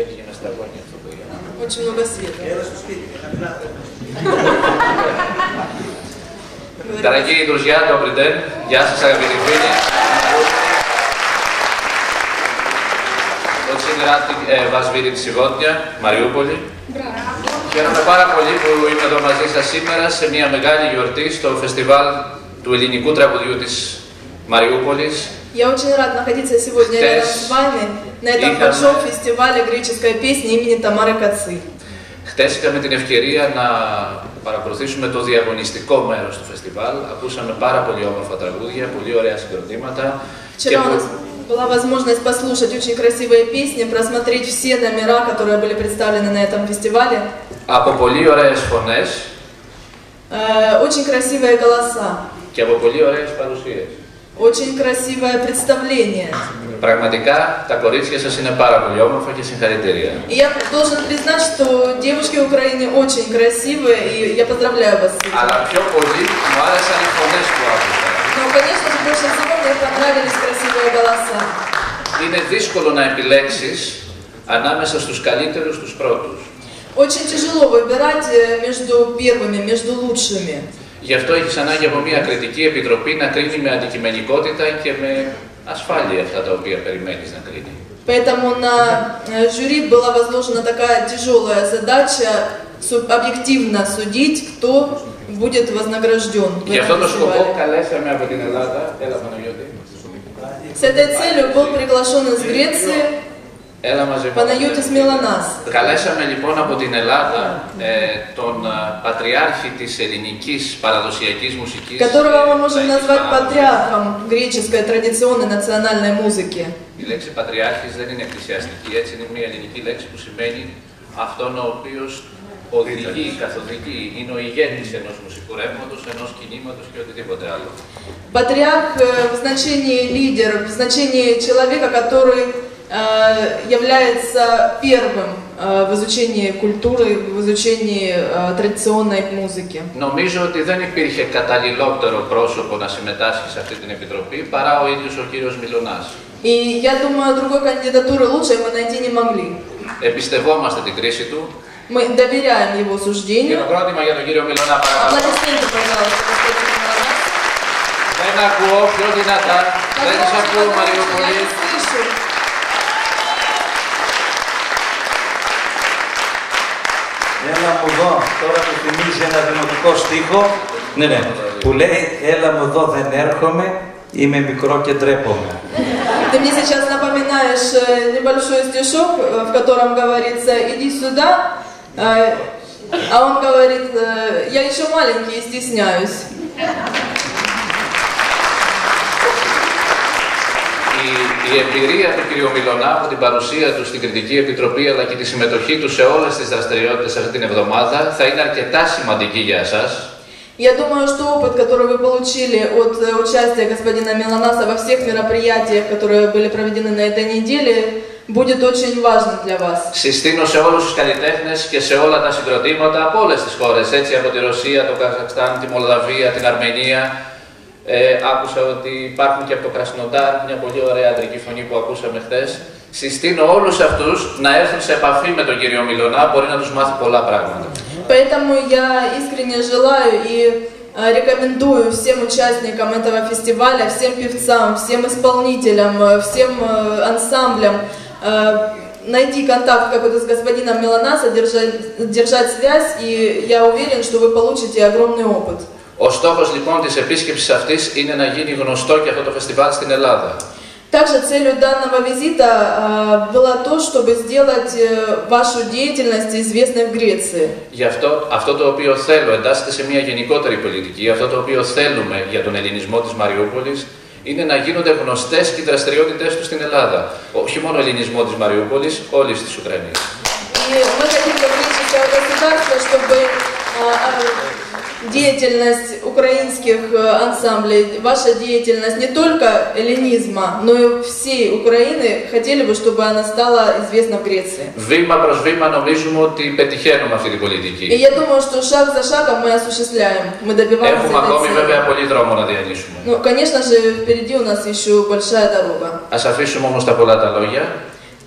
έχει και ένα σταγόνι αυτό το γεια. Очень много света. Дорогие друзья, добрый день. Γεια σας αγαπητοί φίλοι. Очень рад вас видеть сегодня, Мариуполе. Χαίρομαι πάρα πολύ που είμαι εδώ μαζί σας σήμερα σε μια μεγάλη γιορτή στο φεστιβάλ του ελληνικού τραγουδιού της Мариуполис. Я очень рад находиться сегодня рядом с вами на этом большом фестивале греческой песни имени Тамары Каци. Χτες είχαμε την ευκαιρία να παρακολουθήσουμε το διαγωνιστικό μέρος του φεστιβάλ. Ακούσαμε πάρα πολύ όμορφα τραγούδια, πολύ ωραία συγκροτήματα. Вчера у нас была возможность послушать очень красивые песни, просмотреть все номера, которые были представлены на этом фестивале. Από πολύ ωραίες φωνές. Очень красивые голоса. Και από πολύ ωραίες παρουσίες. Очень красивое представление. Πραγματικά τα κορίτσια σας είναι πάρα πολύ όμορφα και сυγχαρητήρια. И я должен признать, что девушки Украины очень красивые, и я поздравляю вас с этим. Αλλά πιο πολύ μου άρεσαν οι φωνές που άκουσα. Но, конечно же, больше всего мне понравились красивые голоса. Είναι δύσκολο να επιλέξεις ανάμεσα στους καλύτερους τους πρώτους. Очень тяжело выбирать между первыми, между лучшими. Γι' αυτό έχεις ανάγκη από μια κριτική επιτροπή να κρίνει με αντικειμενικότητα και με ασφάλεια αυτά τα οποία περιμένεις να κρίνει. Поэтому на жюри была возложена такая тяжелая задача объективно судить, кто будет вознагражден в Γι' αυτό этом το σκοπό фестивале. καλέσαμε από την Ελλάδα, έλα Παναγιώτη. С этой целью был приглашен из Греции Έλα μαζί μου. Παναγιώτης Μελανάς. Καλέσαμε λοιπόν από την Ελλάδα τον πατριάρχη της ελληνικής παραδοσιακής μουσικής. Которого мы можем назвать патриархом греческой традиционной национальной музыки. Η λέξη πατριάρχης δεν είναι εκκλησιαστική, έτσι είναι μια ελληνική λέξη που σημαίνει αυτόν ο οποίος οδηγεί, καθοδηγεί, είναι ο ηγέτης ενός μουσικού ρεύματος, ενός κινήματος και οτιδήποτε άλλο. Патриарх в значении лидер, в значении человека, который является первым в изучении культуры, в изучении традиционной музыки. Νομίζω ότι δεν υπήρχε καταλληλότερο πρόσωπο να συμμετάσχει σε αυτή την επιτροπή παρά ο ίδιος ο κύριος Μιλωνάς. И я думаю, другой кандидатуры лучшей мы найти не могли. Εμπιστευόμαστε την κρίση του. Мы доверяем его суждению. Χειροκρότημα για τον κύριο Μιλωνά, παρακαλώ. Аплодисменты, пожалуйста, господин Милонас. Δεν ακούω, πιο δυνατά. Δεν σας ακούω, Μαριούπολη. Έλα μου εδώ, τώρα μου θυμίζει ένα δημοτικό στίχο, ναι, που λέει «Έλα μου εδώ, δεν έρχομαι, είμαι μικρό και ντρέπομαι». Ты мне сейчас напоминаешь небольшой стишок, в котором говорится «Иди сюда», а он говорит «Я еще маленький и стесняюсь». Η εμπειρία του κ. Μιλωνά από την παρουσία του στην Κριτική Επιτροπή αλλά και τη συμμετοχή του σε όλες τις δραστηριότητες αυτή την εβδομάδα θα είναι αρκετά σημαντική για εσάς. Я думаю, что опыт, который вы получили от участия господина Милонаса во всех мероприятиях, которые были проведены на этой неделе, будет очень важным для вас. Συστήνω σε όλους τους καλλιτέχνες και σε όλα τα συγκροτήματα από όλες τις χώρες, έτσι από τη Ρωσία, το Καζακστάν, τη Μολδαβία, την Αρμενία. Άκουσα ότι υπάρχουν και από το Κρασνοντάρ, μια πολύ ωραία αντρική φωνή που ακούσαμε χθες. Συστήνω όλους αυτούς να έρθουν σε επαφή με τον κύριο Μιλωνά, μπορεί να τους μάθει πολλά πράγματα. Поэтому я искренне желаю и рекомендую всем участникам этого фестиваля, всем певцам, всем исполнителям, всем ансамблям найти контакт какой-то с господином Милонаса, держать связь, и я уверен, что вы получите огромный опыт. Ο στόχος λοιπόν της επίσκεψης αυτής είναι να γίνει γνωστό και αυτό το φεστιβάλ στην Ελλάδα. Также целью данного визита было то, чтобы сделать вашу деятельность известной в Греции. Γι' αυτό το οποίο θέλω εντάσσεται σε μια γενικότερη πολιτική, αυτό το οποίο θέλουμε για τον ελληνισμό της Μαριούπολης είναι να γίνονται γνωστές και οι δραστηριότητες του στην Ελλάδα. Όχι μόνο ελληνισμό της Μαριούπολης, όλης της Ουκρανίας. Деятельность украинских ансамблей, ваша деятельность не только эллинизма, но и всей Украины, хотели бы, чтобы она стала известна в Греции. Βήμα προς вήμα νομίζουμε ότι пετυχαίνουμε αυτή την πολιτική. И я думаю, что шаг за шагом мы осуществляем, мы добиваемся Έχουμε этой ακόμη цели. βέβαια πολύ δρόμο να διανύσουμε. Ну, конечно же, впереди у нас еще большая дорога. Ας αφήσουμε όμως τα πολλά τα λόγια.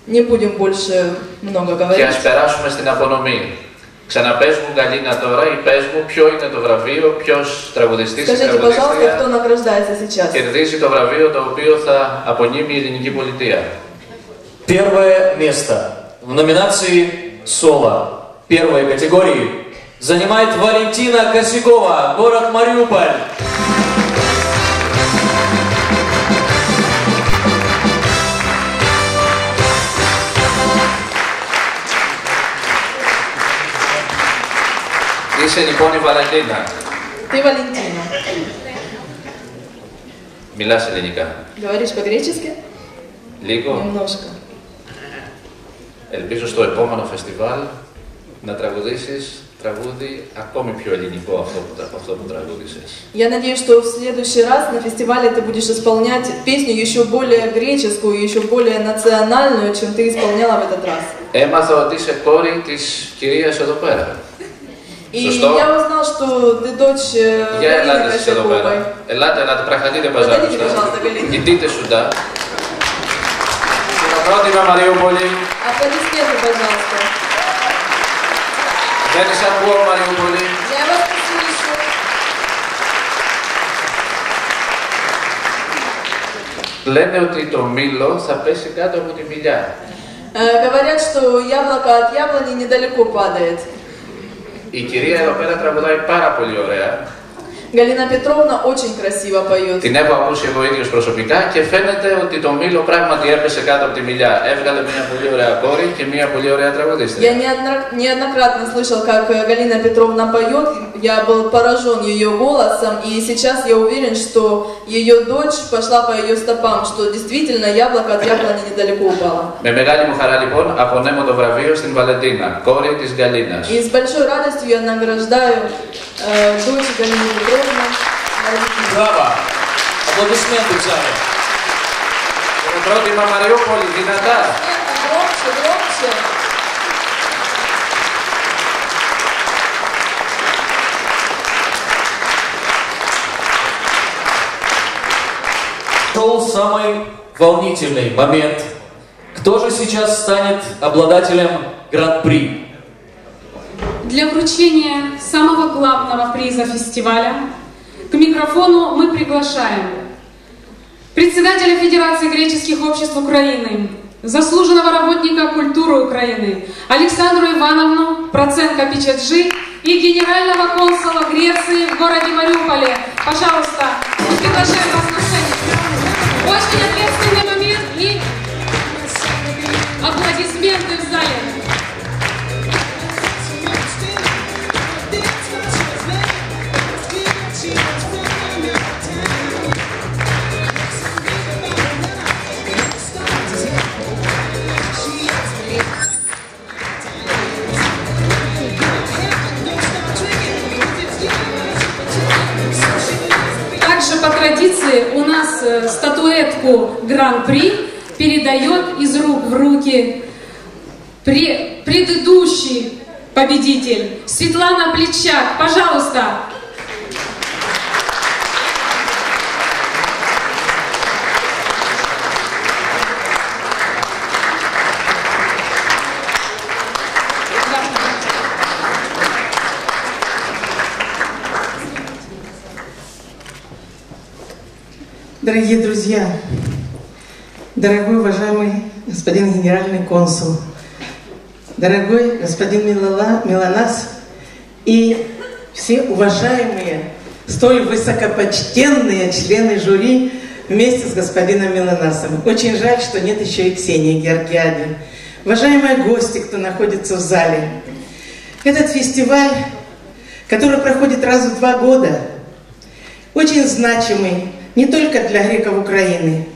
Не будем больше много Και говорить. ας περάσουμε στην απονομή. Ξαναπες μου, Γκαλίνα, τώρα, ή πες μου ποιο είναι το βραβείο, ποιος τραγουδιστής ή Скажите, пожалуйста, кто τραγουδίστρια награждается сейчас? κερδίζει το βραβείο το οποίο θα απονείμει η ελληνική πολιτεία. Первое место в номинации «Соло» первой категории занимает Валентина Косякова, город Мариуполь. Είσαι λοιπόν η Βαλεντίνα. Ты Валентина. Μιλάς ελληνικά. Говоришь по-гречески? Λίγο. Немножко. Ελπίζω στο επόμενο φεστιβάλ να τραγουδήσεις τραγούδι ακόμη πιο ελληνικό από αυτό που τραγούδησες. Я надеюсь, что в следующий раз на фестивале ты будешь исполнять песню еще более греческую, еще более национальную, чем ты исполняла в этот раз. Έμαθα ότι είσαι κόρη της κυρίας εδώ πέρα. И Σωστό. я узнал, что ты дочь Για Галины ελάτε εσείς εδώ πέρα. Косяковой. Ελάτε, προχωρείτε, Подойдите, пожалуйста, Галина. Ιδείτε σουντά. Χειροκρότημα Μαριούπολη. Аплодисменты, пожалуйста. Δεν σας ακούω Μαριούπολη. Я вас не слышу. Λένε ότι το μήλο θα πέσει κάτω από τη μιλιά. Говорят, что яблоко от яблони недалеко падает. Η κυρία εδώ πέρα τραγουδάει πάρα πολύ ωραία. Галина Петровна очень красиво поет. Την έχω ακούσει εγώ ίδιος προσωπικά και φαίνεται ότι το μήλο πράγματι έπεσε κάτω από τη μιλιά. Έβγαλε μια πολύ ωραία κόρη και μια πολύ ωραία τραγουδίστρια. Я неоднократно слышал, как Галина Петровна поет. Я был поражен ее голосом, и сейчас я уверен, что ее дочь пошла по ее стопам, что действительно яблоко от яблони недалеко упало. Με μεγάλη μου χαρά λοιπόν απονέμω το βραβείο στην Βαλεντίνα, κόρη της Γκαλίνας. И с большой радостью я награждаю дочь Галины Петровны. Браво! Аплодисменты в зале. Χειροκρότημα Μαριούπολη, δυνατά. Громче, громче. Шел самый волнительный момент. Кто же сейчас станет обладателем гран-при? Для вручения самого главного приза фестиваля к микрофону мы приглашаем председателя Федерации греческих обществ Украины, заслуженного работника культуры Украины Александру Ивановну Проценко-Пичаджи и генерального консула Греции в городе Мариуполе. Пожалуйста, мы приглашаем вас на сцену. Очень ответственный момент и аплодисменты в зале. Также по традиции у нас статуэтку Гран-при передает из рук в руки предыдущий победитель Светлана Плечак. Пожалуйста. Дорогие друзья, дорогой уважаемый господин генеральный консул, дорогой господин Милонас и все уважаемые, столь высокопочтенные члены жюри вместе с господином Милонасом. Очень жаль, что нет еще и Ксении Георгиади. Уважаемые гости, кто находится в зале, этот фестиваль, который проходит раз в 2 года, очень значимый не только для греков Украины.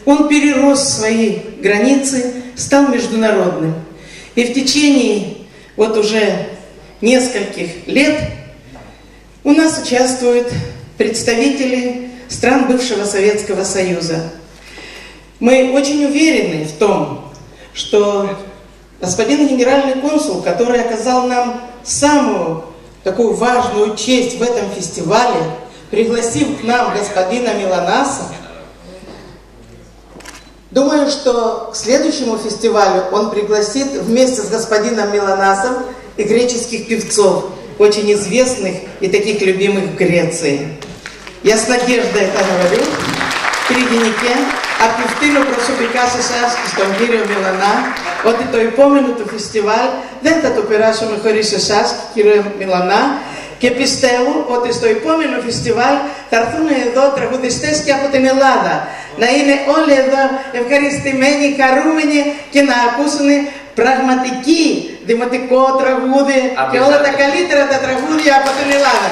Он перерос свои границы, стал международным. И в течение вот уже нескольких лет у нас участвуют представители стран бывшего Советского Союза. Мы очень уверены в том, что господин генеральный консул, который оказал нам самую такую важную честь в этом фестивале, пригласив к нам господина Милонаса, Думаю, что к следующему фестивалю он пригласит вместе с господином Милонасом и греческих певцов, очень известных и таких любимых в Греции. Я с надеждой это говорю. Τριγενικέ, απευθύνω προσωπικά σε εσάς και στον κύριο Μιλανά ότι το επόμενο του φεστιβάλ δεν θα το περάσουμε χωρίς εσάς, κύριο Μιλανά, και πιστεύω ότι στο επόμενο φεστιβάλ θα έρθουν εδώ τραγουδιστές και από την Ελλάδα. Να είναι όλοι εδώ ευχαριστημένοι, χαρούμενοι και να ακούσουν πραγματική δημοτικό τραγούδι και όλα τα καλύτερα τα τραγούδια από την Ελλάδα.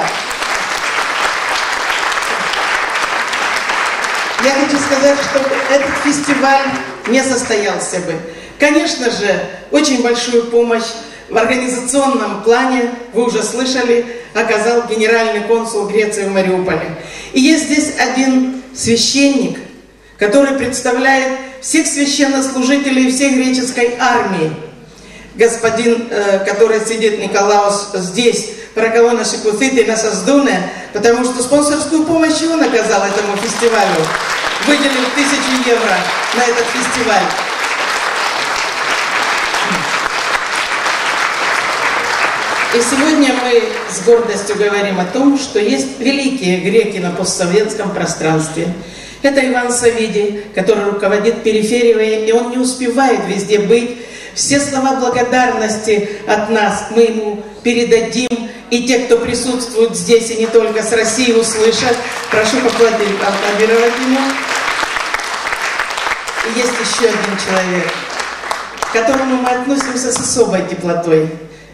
Я хочу сказать, что этот фестиваль не состоялся бы. Конечно же, очень большую помощь в организационном плане, вы уже слышали, оказал генеральный консул Греции в Мариуполе. И есть здесь один священник, который представляет всех священнослужителей всей греческой армии. Господин, который сидит, Николаус, здесь, Параколона Шикуситы на Саздуне, потому что спонсорскую помощь он оказал этому фестивалю, выделил 1000 евро на этот фестиваль. И сегодня мы с гордостью говорим о том, что есть великие греки на постсоветском пространстве. Это Иван Саввиди, который руководит периферией, и он не успевает везде быть. Все слова благодарности от нас мы ему передадим. И те, кто присутствует здесь, и не только с России, услышат. Прошу поаплодировать ему. И есть еще один человек, к которому мы относимся с особой теплотой.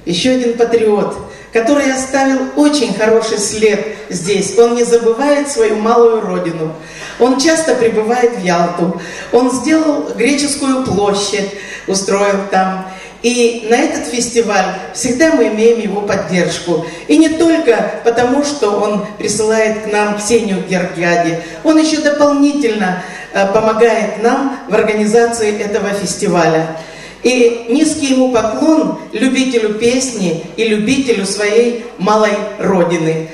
Еще один патриот, который оставил очень хороший след здесь. Он не забывает свою малую родину. Он часто прибывает в Ялту. Он сделал греческую площадь, устроил там. И на этот фестиваль всегда мы имеем его поддержку. И не только потому, что он присылает к нам Ксению Гергиади. Он еще дополнительно помогает нам в организации этого фестиваля. И низкий ему поклон любителю песни и любителю своей малой родины.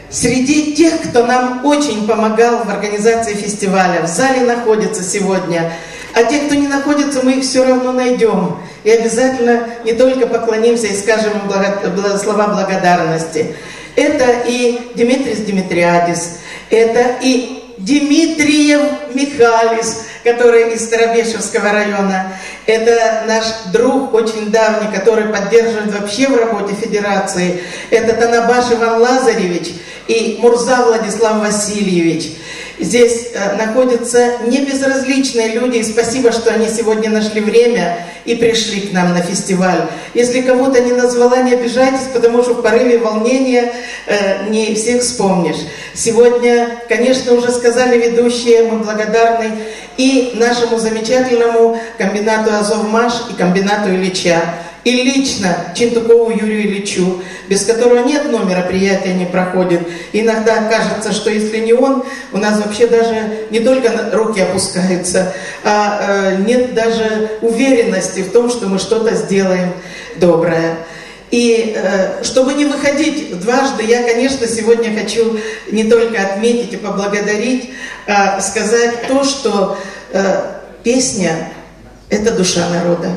Среди тех, кто нам очень помогал в организации фестиваля, в зале находится сегодня, а те, кто не находится, мы их все равно найдем. И обязательно не только поклонимся и скажем им слова благодарности. Это и Димитрис Димитриадис, это и Дмитриев Михалис, который из Старобешевского района. Это наш друг очень давний, который поддерживает вообще в работе Федерации. Это Танабаш Иван Лазаревич и Мурза Владислав Васильевич. Здесь находятся небезразличные люди, и спасибо, что они сегодня нашли время и пришли к нам на фестиваль. Если кого-то не назвала, не обижайтесь, потому что в порыве волнения не всех вспомнишь. Сегодня, конечно, уже сказали ведущие, мы благодарны и нашему замечательному комбинату Азовмаш и комбинату Ильича. И лично Чинтукову Юрию Ильичу, без которого ни одно мероприятие не проходит. Иногда кажется, что если не он, у нас вообще даже не только руки опускаются, а нет даже уверенности в том, что мы что-то сделаем доброе. И чтобы не выходить дважды, я, конечно, сегодня хочу не только отметить и поблагодарить, а сказать то, что песня – это душа народа.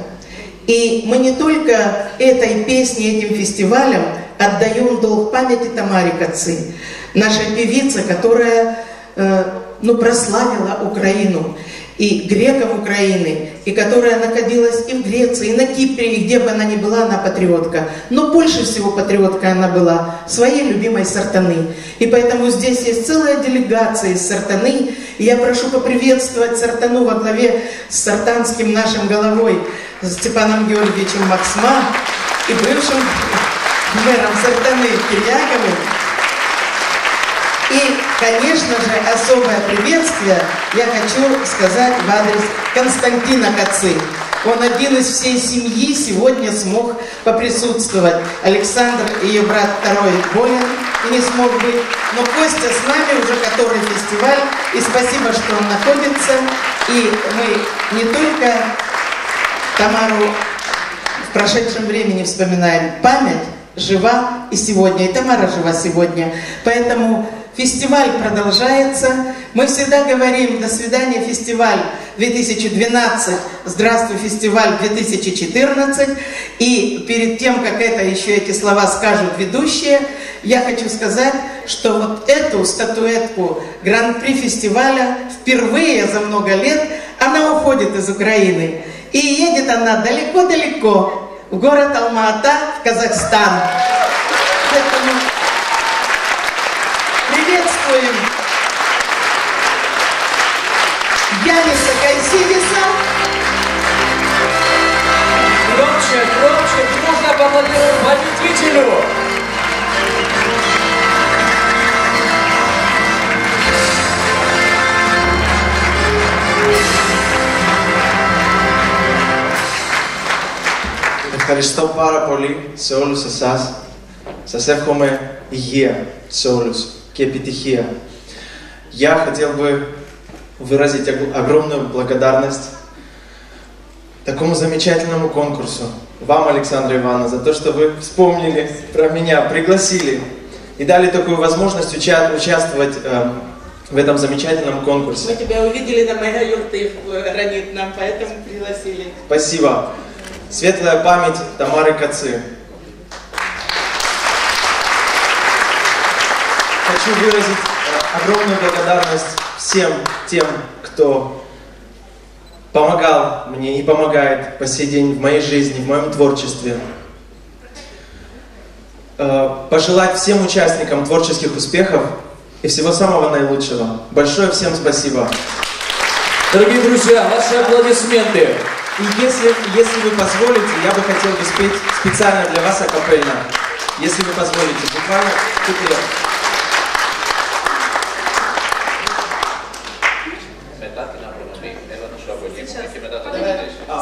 И мы не только этой песней, этим фестивалем отдаем долг памяти Тамаре Каци, нашей певице, которая прославила Украину и греков Украины, и которая находилась и в Греции, и на Кипре, и где бы она ни была, она патриотка. Но больше всего патриоткой она была своей любимой Сартаны. И поэтому здесь есть целая делегация из Сартаны. И я прошу поприветствовать Сартану во главе с сартанским нашим головой Степаном Георгиевичем Максма и бывшим мэром Сартаны Кирьяковым. И, конечно же, особое приветствие я хочу сказать в адрес Константина Каци. Он один из всей семьи сегодня смог поприсутствовать. Александр, ее брат второй, болен и не смог быть. Но Костя с нами уже который фестиваль. И спасибо, что он находится. И мы не только Тамару в прошедшем времени вспоминаем. Память жива и сегодня. И Тамара жива сегодня. Поэтому фестиваль продолжается. Мы всегда говорим: до свидания, фестиваль. 2012, здравствуй, фестиваль 2014. И перед тем, как еще эти слова скажут ведущие, я хочу сказать, что вот эту статуэтку Гран-при фестиваля впервые за много лет она уходит из Украины. И едет она далеко-далеко, в город Алма-Ата, в Казахстан. Поэтому приветствуем Яниса Кайсидиса. Громче, громче, дружно поаплодируем победителю! Ευχαριστώ πάρα πολύ σε όλους εσάς. Σας εύχομαι υγεία σε όλους και επιτυχία. Я хотел бы выразить огромную благодарность такому замечательному конкурсу. Вам, Александра Ивановна, за то, что вы вспомнили про меня, пригласили и дали такую возможность участвовать в этом замечательном конкурсе. Мы тебя увидели на моей юрте в Ранит, нам поэтому пригласили. Спасибо. Светлая память Тамары Кацы. Хочу выразить огромную благодарность всем тем, кто помогал мне и помогает по сей день в моей жизни, в моем творчестве. Пожелать всем участникам творческих успехов и всего самого наилучшего. Большое всем спасибо. Дорогие друзья, ваши аплодисменты. И если вы позволите, я бы хотел бы спеть специально для вас акапельно. Если вы позволите, буквально куплет.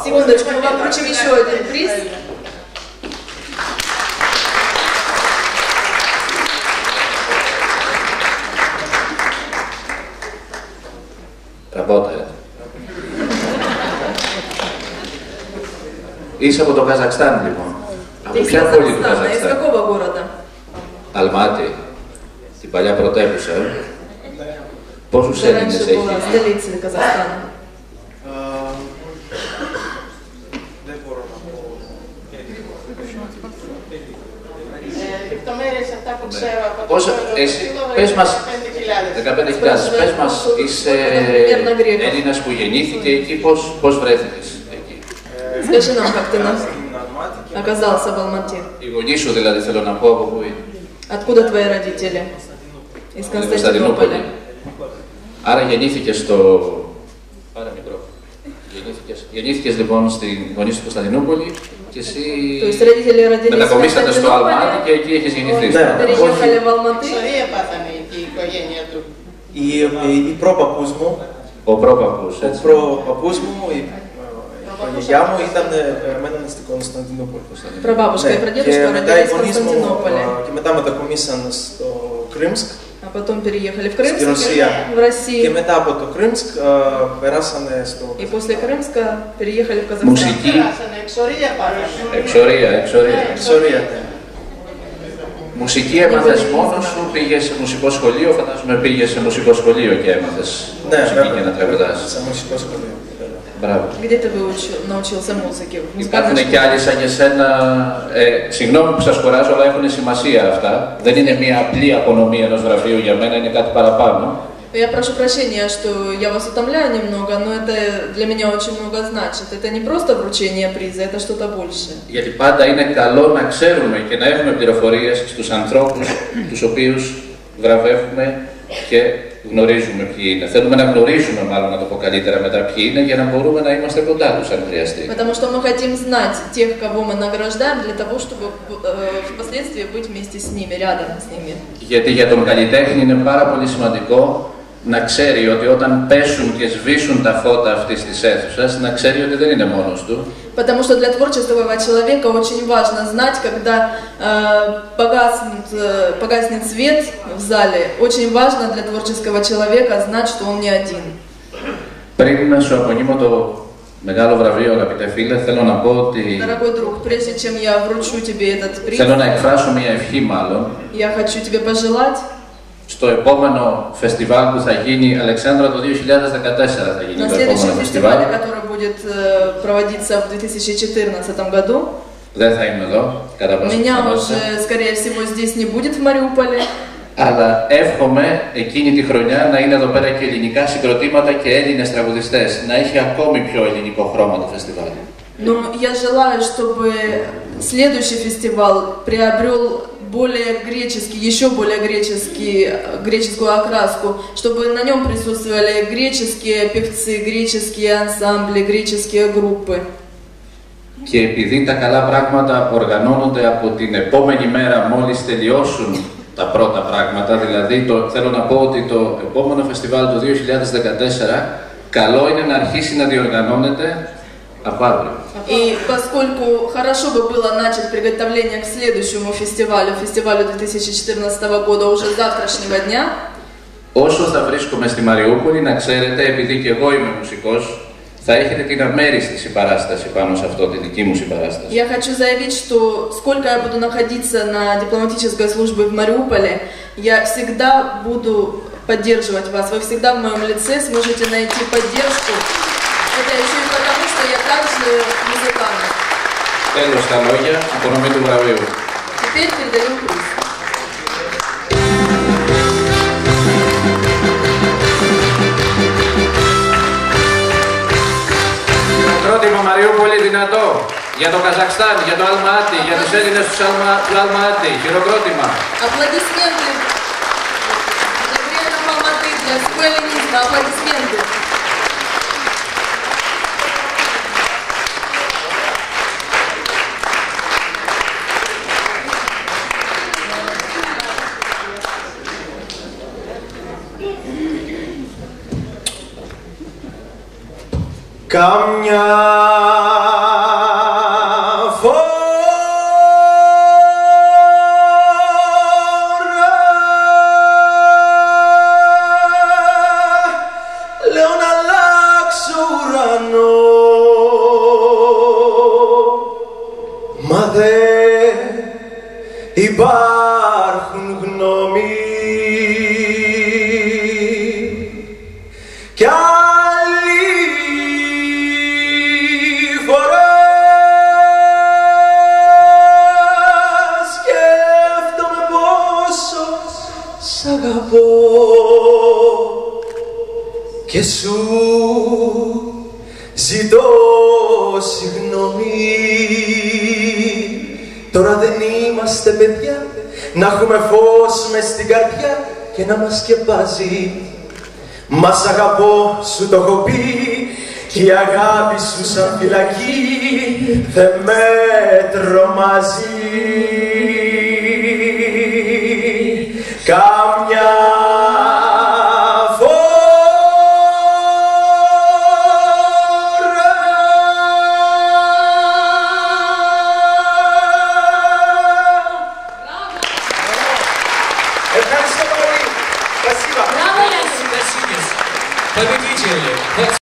Секундочку, мы вам вручим еще один приз. Работает. Είσαι από το Καζακστάν, λοιπόν. Από Из ποια πόλη του Казахстана, из Καζακστάν? какого города? Αλμάτι, την παλιά πρωτεύουσα. Πόσους Это Έλληνες раньше была έχει? столица Казахстана. Πόσο, εσύ, πες μας, 15.000, πες μας, είσαι Έλληνας που γεννήθηκε εκεί, πώς βρέθηκες εκεί? Скажи нам, как ты оказался в Алмате? Οι γονείς σου δηλαδή, θέλω να πω, από πού είναι? Откуда твои родители? Из Константинополя. Άρα γεννήθηκες στο... Πάρε μικρό. Γεννήθηκες λοιπόν στην γονείς του Κωνσταντινούπολη και εσύ μετακομίσατε στο Αλμάτι και εκεί έχεις γεννηθεί. Переехали в Алматы. И прапапούς μου, ο πρόπαππους, έτσι. Ο προπαππούς μου, η γιαγιά μου μένανε στην Κωνσταντινούπολη. Πραπάπушка и прадедушка родились в Константинополе. Και μετά μετακομίσαν στο Κρίμσκ. А потом переехали в Крымск, в Και Россию. μετά από το Κρίμσκ περάσανε στο... И после Крымска переехали в Казахстан. Μουσική. Εξορία. Μουσική έμαθες μόνος σου, πήγες σε μουσικό σχολείο, φαντάζομαι πήγες σε μουσικό σχολείο και έμαθες μουσική και να τραγουδάς. Σε μουσικό σχολείο. Μπράβο. Где ты научился музыке? Υπάρχουν και άλλοι σαν και εσένα, συγγνώμη που σας κουράζω, αλλά έχουν σημασία αυτά. Δεν είναι μια απλή απονομή ενός βραβείου για μένα, είναι κάτι παραπάνω. Я прошу прощения, что я вас утомляю немного, но это для меня очень много значит. Это не просто вручение приза, это что-то большее. Γιατί πάντα είναι καλό να ξέρουμε και να έχουμε πληροφορίες στους ανθρώπους τους οποίους βραβεύουμε και γνωρίζουμε ποιοι είναι. Θέλουμε να γνωρίζουμε, μάλλον να το πω καλύτερα μετά, ποιοι είναι, για να μπορούμε να είμαστε κοντά τους αν χρειαστεί. Потому что мы хотим знать тех, кого мы награждаем, для того, чтобы впоследствии быть вместе с ними, рядом с ними. Γιατί για τον καλλιτέχνη είναι πάρα πολύ σημαντικό να ξέρει ότι όταν πέσουν και σβήσουν τα φώτα αυτής της αίθουσας, να ξέρει ότι δεν είναι μόνος του. Потому что для творческого человека очень важно знать, когда погаснет свет в зале, очень важно для творческого человека знать, что он не один. Πριν να σου απονείμω το μεγάλο βραβείο, αγαπητέ φίλε, θέλω να πω ότι Дорогой друг, прежде чем я вручу тебе этот приз, θέλω να εκφράσω μια ευχή μάλλον я хочу тебе пожелать στο επόμενο φεστιβάλ που θα γίνει, Αλεξάνδρα, το 2014 θα γίνει το επόμενο φεστιβάλ. Который будет проводиться в 2014 году. Δεν θα είμαι εδώ, κατά πάσα Меня πιθανότητα. уже, скорее всего, здесь не будет в Мариуполе. Αλλά εύχομαι εκείνη τη χρονιά να είναι εδώ πέρα και ελληνικά συγκροτήματα και Έλληνες τραγουδιστές, να έχει ακόμη πιο ελληνικό χρώμα το φεστιβάλ. Но я желаю, чтобы следующий фестиваль приобрел более греческий, еще более греческую окраску, чтобы на нем присутствовали греческие певцы, греческие ансамбли, греческие группы. Και επειδή τα καλά πράγματα οργανώνονται από την επόμενη μέρα μόλις τελειώσουν τα πρώτα πράγματα, δηλαδή θέλω να πω ότι το επόμενο φεστιβάλ το 2014 καλό είναι να αρχίσει να διοργανώνεται από αύριο. И поскольку хорошо бы было начать приготовление к следующему фестивалю 2014 года уже с завтрашнего дня. Όσο θα вρίσκομαι στη Μαριούπολη, να ξέρετε, επειδή και εγώ είμαι μουσικός, θα έχετε την αμέριστη συμπαράσταση πάνω σε αυτό, τη δική μου συμπαράσταση. Я хочу заявить, что сколько я буду находиться на дипломатической службе в Мариуполе, я всегда буду поддерживать вас. Вы всегда в моем лице сможете найти поддержку. Это еще и потому, что я также музыкант. Τέλος τα λόγια, απονομή του βραβείου. Теперь передаю приз. Πρότυπο Μαριούπολη δυνατό. Για το Καζακστάν, για το Αλμάτι, για τους Έλληνες του Αλμάτι. Χειροκρότημα. Аплодисменты. Для Гренов Алматы, для всего эллинизма. Аплодисменты. Καμιά φορά λέω να αλλάξω ουρανό, μα δεν υπάρχουν γνώμοι κι σ' αγαπώ και σου ζητώ συγγνώμη. Τώρα δεν είμαστε παιδιά, να έχουμε φως μες στην καρδιά και να μας σκεπάζει. Μα σ' αγαπώ, σου το έχω πει, κι η αγάπη σου σαν φυλακή δεν με τρομάζει. Καμιά φορά ευχαριστώ πολύ. Спасибо. Победители.